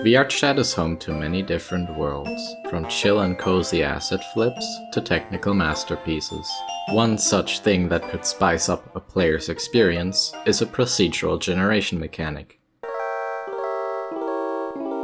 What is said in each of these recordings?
VRChat is home to many different worlds, from chill and cozy asset flips to technical masterpieces. One such thing that could spice up a player's experience is a procedural generation mechanic.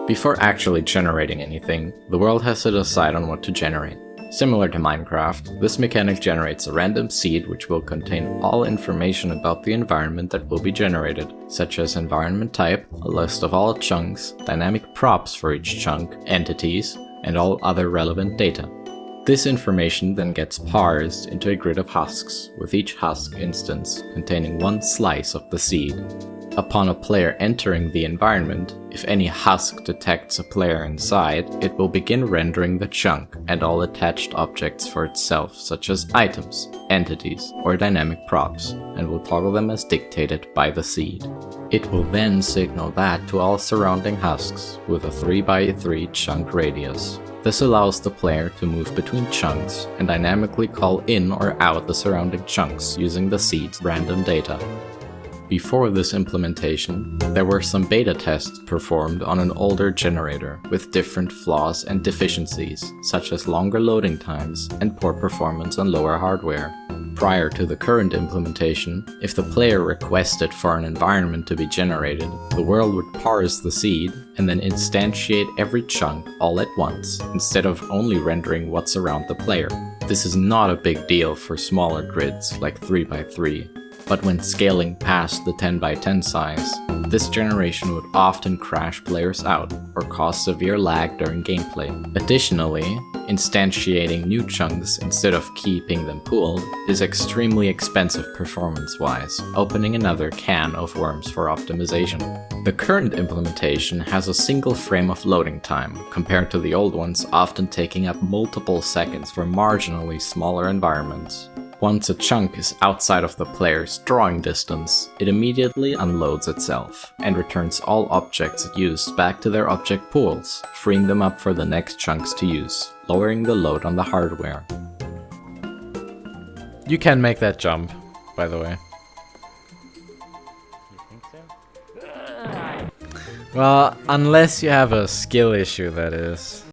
Before actually generating anything, the world has to decide on what to generate. Similar to Minecraft, this mechanic generates a random seed which will contain all information about the environment that will be generated, such as environment type, a list of all chunks, dynamic props for each chunk, entities, and all other relevant data. This information then gets parsed into a grid of husks, with each husk instance containing one slice of the seed. Upon a player entering the environment, if any husk detects a player inside, it will begin rendering the chunk and all attached objects for itself, such as items, entities, or dynamic props, and will toggle them as dictated by the seed. It will then signal that to all surrounding husks with a 3x3 chunk radius. This allows the player to move between chunks and dynamically call in or out the surrounding chunks using the seed's random data. Before this implementation, there were some beta tests performed on an older generator with different flaws and deficiencies, such as longer loading times and poor performance on lower hardware. Prior to the current implementation, if the player requested for an environment to be generated, the world would parse the seed and then instantiate every chunk all at once, instead of only rendering what's around the player. This is not a big deal for smaller grids like 3x3. But when scaling past the 10x10 size, this generation would often crash players out or cause severe lag during gameplay. Additionally, instantiating new chunks instead of keeping them pooled is extremely expensive performance-wise, opening another can of worms for optimization. The current implementation has a single frame of loading time, compared to the old ones often taking up multiple seconds for marginally smaller environments. Once a chunk is outside of the player's drawing distance, it immediately unloads itself and returns all objects it used back to their object pools, freeing them up for the next chunks to use, lowering the load on the hardware. You can make that jump, by the way. You think so? Well, unless you have a skill issue, that is.